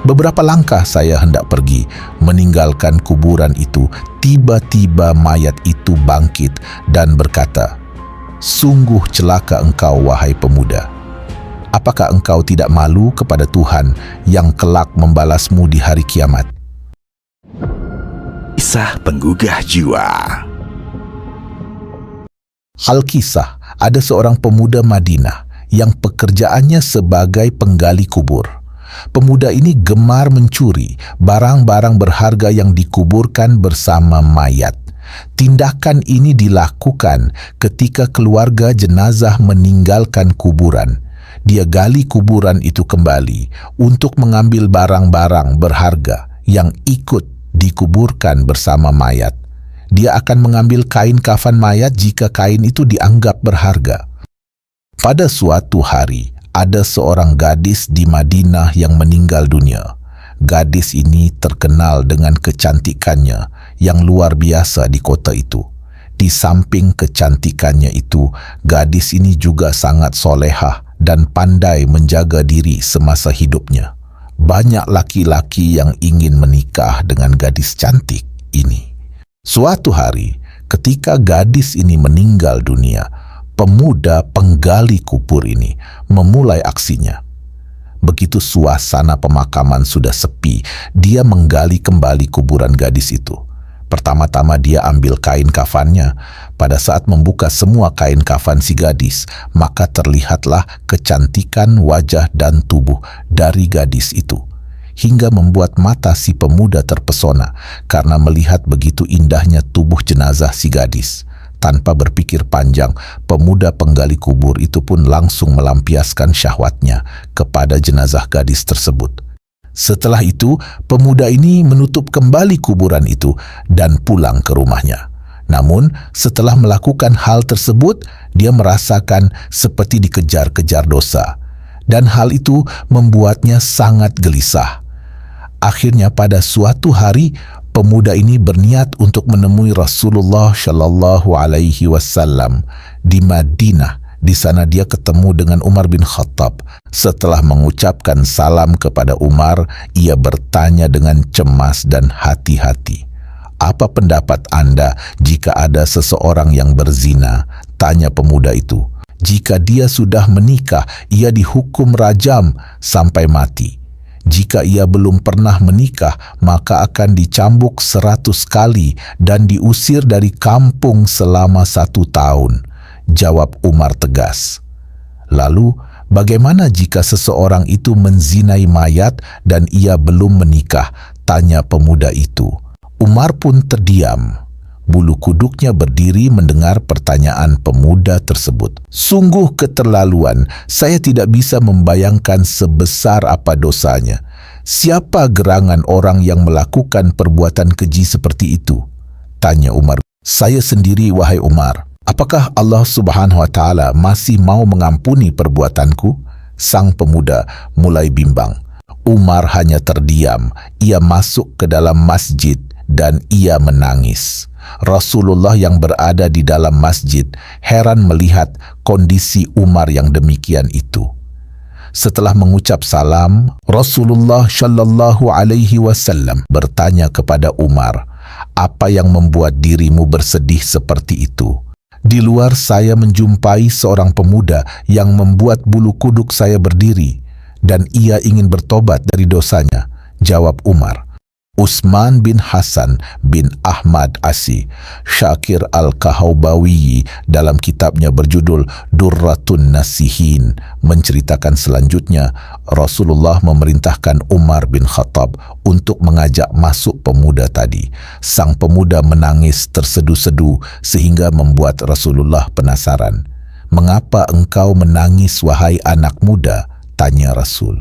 Beberapa langkah saya hendak pergi, meninggalkan kuburan itu. Tiba-tiba mayat itu bangkit dan berkata, "Sungguh celaka engkau, wahai pemuda. Apakah engkau tidak malu kepada Tuhan yang kelak membalasmu di hari kiamat?" Kisah penggugah jiwa. Alkisah, ada seorang pemuda Madinah yang pekerjaannya sebagai penggali kubur. Pemuda ini gemar mencuri barang-barang berharga yang dikuburkan bersama mayat. Tindakan ini dilakukan ketika keluarga jenazah meninggalkan kuburan. Dia gali kuburan itu kembali untuk mengambil barang-barang berharga yang ikut dikuburkan bersama mayat. Dia akan mengambil kain kafan mayat jika kain itu dianggap berharga. Pada suatu hari, ada seorang gadis di Madinah yang meninggal dunia. Gadis ini terkenal dengan kecantikannya yang luar biasa di kota itu. Di samping kecantikannya itu, gadis ini juga sangat solehah dan pandai menjaga diri semasa hidupnya. Banyak laki-laki yang ingin menikah dengan gadis cantik ini. Suatu hari, ketika gadis ini meninggal dunia, pemuda penggali kubur ini memulai aksinya. Begitu suasana pemakaman sudah sepi, dia menggali kembali kuburan gadis itu. Pertama-tama dia ambil kain kafannya. Pada saat membuka semua kain kafan si gadis, maka terlihatlah kecantikan wajah dan tubuh dari gadis itu, hingga membuat mata si pemuda terpesona karena melihat begitu indahnya tubuh jenazah si gadis. Tanpa berpikir panjang, pemuda penggali kubur itu pun langsung melampiaskan syahwatnya kepada jenazah gadis tersebut. Setelah itu, pemuda ini menutup kembali kuburan itu dan pulang ke rumahnya. Namun, setelah melakukan hal tersebut, dia merasakan seperti dikejar-kejar dosa. Dan hal itu membuatnya sangat gelisah. Akhirnya pada suatu hari, pemuda ini berniat untuk menemui Rasulullah Shallallahu Alaihi Wasallam di Madinah. Di sana dia ketemu dengan Umar bin Khattab. Setelah mengucapkan salam kepada Umar, ia bertanya dengan cemas dan hati-hati, "Apa pendapat Anda jika ada seseorang yang berzina?" Tanya pemuda itu. "Jika dia sudah menikah, ia dihukum rajam sampai mati. Jika ia belum pernah menikah, maka akan dicambuk 100 kali dan diusir dari kampung selama 1 tahun. Jawab Umar tegas. "Lalu, bagaimana jika seseorang itu menzinai mayat dan ia belum menikah?" Tanya pemuda itu. Umar pun terdiam. Bulu kuduknya berdiri mendengar pertanyaan pemuda tersebut. "Sungguh keterlaluan, saya tidak bisa membayangkan sebesar apa dosanya. Siapa gerangan orang yang melakukan perbuatan keji seperti itu?" Tanya Umar. "Saya sendiri, wahai Umar. Apakah Allah Subhanahu wa Ta'ala masih mau mengampuni perbuatanku?" Sang pemuda mulai bimbang. Umar hanya terdiam. Ia masuk ke dalam masjid dan ia menangis. Rasulullah yang berada di dalam masjid heran melihat kondisi Umar yang demikian itu. Setelah mengucap salam, Rasulullah Shallallahu Alaihi Wasallam bertanya kepada Umar, "Apa yang membuat dirimu bersedih seperti itu?" "Di luar saya menjumpai seorang pemuda yang membuat bulu kuduk saya berdiri dan ia ingin bertobat dari dosanya," jawab Umar. Utsman bin Hasan bin Ahmad Asi Syakir Al-Kahaubawi dalam kitabnya berjudul Durratun Nasihin menceritakan selanjutnya, Rasulullah memerintahkan Umar bin Khattab untuk mengajak masuk pemuda tadi. Sang pemuda menangis tersedu-sedu sehingga membuat Rasulullah penasaran. "Mengapa engkau menangis, wahai anak muda?" tanya Rasul.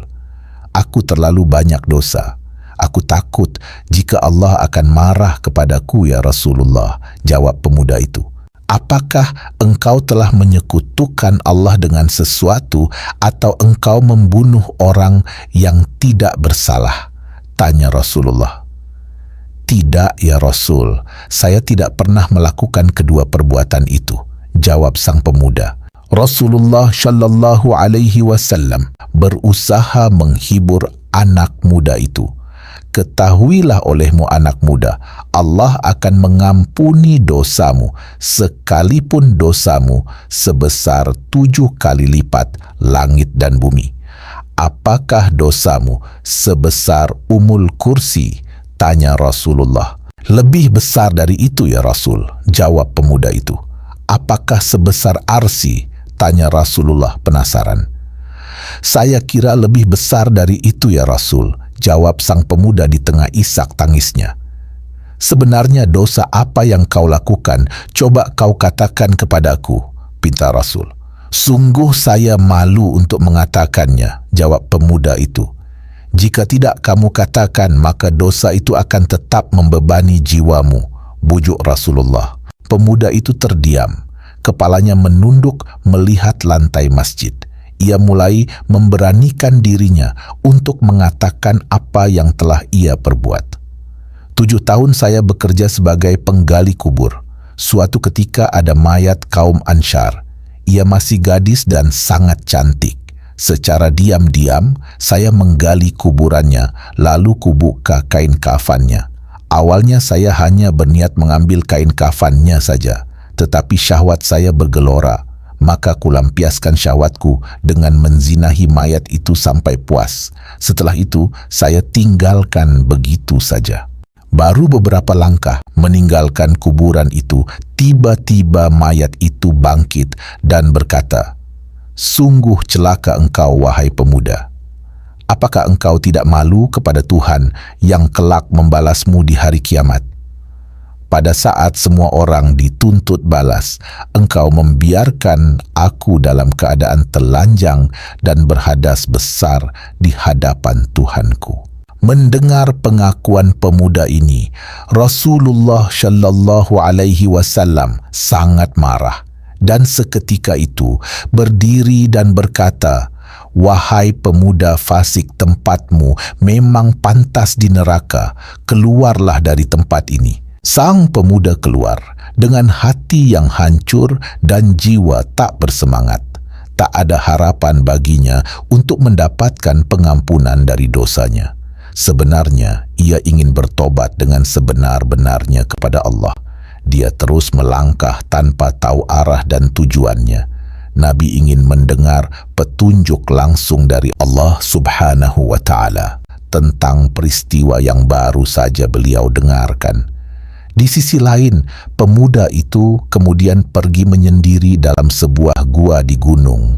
"Aku terlalu banyak dosa. Aku takut jika Allah akan marah kepadaku, ya Rasulullah," jawab pemuda itu. "Apakah engkau telah menyekutukan Allah dengan sesuatu atau engkau membunuh orang yang tidak bersalah?" tanya Rasulullah. "Tidak, ya Rasul, saya tidak pernah melakukan kedua perbuatan itu," jawab sang pemuda. Rasulullah Shallallahu Alaihi Wasallam berusaha menghibur anak muda itu, ketahuilah olehmu anak muda, Allah akan mengampuni dosamu sekalipun dosamu sebesar 7 kali lipat langit dan bumi. Apakah dosamu sebesar umul kursi? Tanya Rasulullah. Lebih besar dari itu ya Rasul, jawab pemuda itu. Apakah sebesar arsi? Tanya Rasulullah penasaran. Saya kira lebih besar dari itu ya Rasul, jawab sang pemuda di tengah isak tangisnya. Sebenarnya dosa apa yang kau lakukan? Coba kau katakan kepadaku, pinta Rasul. Sungguh saya malu untuk mengatakannya, jawab pemuda itu. Jika tidak kamu katakan, maka dosa itu akan tetap membebani jiwamu, bujuk Rasulullah. Pemuda itu terdiam, kepalanya menunduk melihat lantai masjid. Ia mulai memberanikan dirinya untuk mengatakan apa yang telah ia perbuat. 7 tahun saya bekerja sebagai penggali kubur. Suatu ketika ada mayat kaum Ansyar. Ia masih gadis dan sangat cantik. Secara diam-diam, saya menggali kuburannya, lalu kubuka kain kafannya. Awalnya saya hanya berniat mengambil kain kafannya saja, tetapi syahwat saya bergelora. Maka kulampiaskan syahwatku dengan menzinahi mayat itu sampai puas. Setelah itu, saya tinggalkan begitu saja. Baru beberapa langkah meninggalkan kuburan itu, tiba-tiba mayat itu bangkit dan berkata, "Sungguh celaka engkau, wahai pemuda. Apakah engkau tidak malu kepada Tuhan yang kelak membalasmu di hari kiamat? Pada saat semua orang dituntut balas, engkau membiarkan aku dalam keadaan telanjang dan berhadas besar di hadapan Tuhanku." Mendengar pengakuan pemuda ini, Rasulullah Shallallahu Alaihi Wasallam sangat marah dan seketika itu berdiri dan berkata, "Wahai pemuda fasik, tempatmu memang pantas di neraka. Keluarlah dari tempat ini." Sang pemuda keluar dengan hati yang hancur dan jiwa tak bersemangat. Tak ada harapan baginya untuk mendapatkan pengampunan dari dosanya. Sebenarnya, ia ingin bertobat dengan sebenar-benarnya kepada Allah. Dia terus melangkah tanpa tahu arah dan tujuannya. Nabi ingin mendengar petunjuk langsung dari Allah Subhanahu wa Ta'ala tentang peristiwa yang baru saja beliau dengarkan. Di sisi lain, pemuda itu kemudian pergi menyendiri dalam sebuah gua di gunung.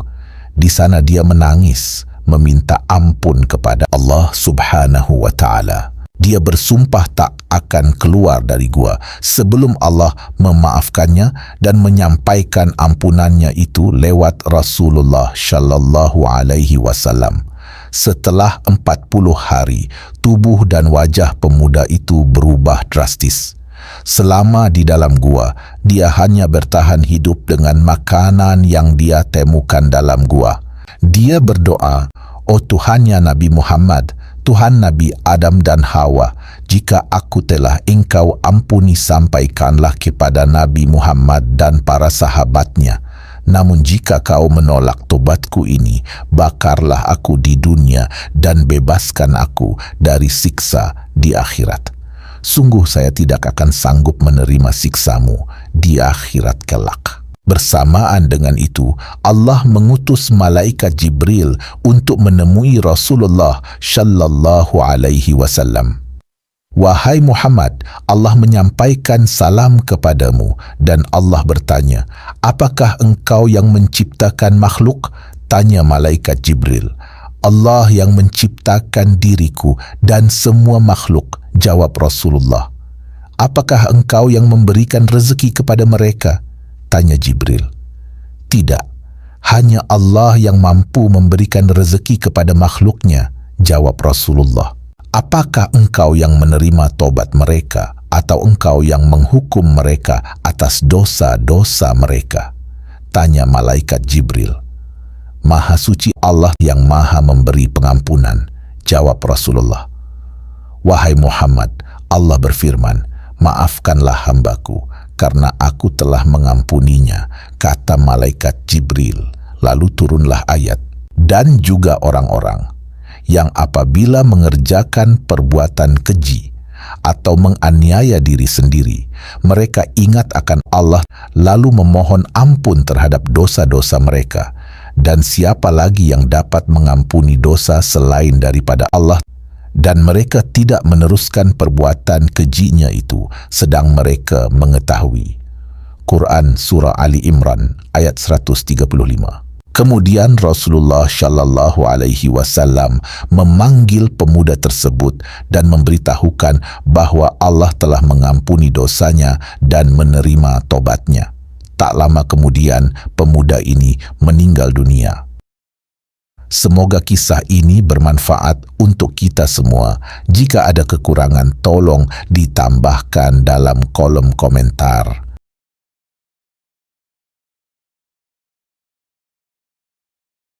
Di sana dia menangis, meminta ampun kepada Allah Subhanahu wa Ta'ala. Dia bersumpah tak akan keluar dari gua sebelum Allah memaafkannya dan menyampaikan ampunannya itu lewat Rasulullah Shallallahu Alaihi Wasallam. Setelah 40 hari, tubuh dan wajah pemuda itu berubah drastis. Selama di dalam gua, dia hanya bertahan hidup dengan makanan yang dia temukan dalam gua. Dia berdoa, "Oh Tuhannya Nabi Muhammad, Tuhan Nabi Adam dan Hawa, jika aku telah Engkau ampuni, sampaikanlah kepada Nabi Muhammad dan para sahabatnya. Namun jika kau menolak tobatku ini, bakarlah aku di dunia dan bebaskan aku dari siksa di akhirat. Sungguh saya tidak akan sanggup menerima siksamu di akhirat kelak." Bersamaan dengan itu, Allah mengutus malaikat Jibril untuk menemui Rasulullah Shallallahu Alaihi Wasallam. "Wahai Muhammad, Allah menyampaikan salam kepadamu." Dan Allah bertanya, "Apakah engkau yang menciptakan makhluk?" Tanya malaikat Jibril. "Allah yang menciptakan diriku dan semua makhluk," jawab Rasulullah. "Apakah engkau yang memberikan rezeki kepada mereka?" Tanya Jibril. "Tidak, hanya Allah yang mampu memberikan rezeki kepada makhluknya," jawab Rasulullah. "Apakah engkau yang menerima tobat mereka atau engkau yang menghukum mereka atas dosa-dosa mereka?" Tanya malaikat Jibril. "Maha suci Allah yang maha memberi pengampunan," jawab Rasulullah. "Wahai Muhammad, Allah berfirman, 'Maafkanlah hambaku, karena aku telah mengampuninya,' kata malaikat Jibril. Lalu turunlah ayat, "Dan juga orang-orang yang apabila mengerjakan perbuatan keji atau menganiaya diri sendiri, mereka ingat akan Allah lalu memohon ampun terhadap dosa-dosa mereka. Dan siapa lagi yang dapat mengampuni dosa selain daripada Allah? Dan mereka tidak meneruskan perbuatan kejinya itu sedang mereka mengetahui. Quran Surah Ali Imran ayat 135. Kemudian Rasulullah Shallallahu Alaihi Wasallam memanggil pemuda tersebut dan memberitahukan bahwa Allah telah mengampuni dosanya dan menerima tobatnya. Tak lama kemudian, pemuda ini meninggal dunia. Semoga kisah ini bermanfaat untuk kita semua. Jika ada kekurangan, tolong ditambahkan dalam kolom komentar.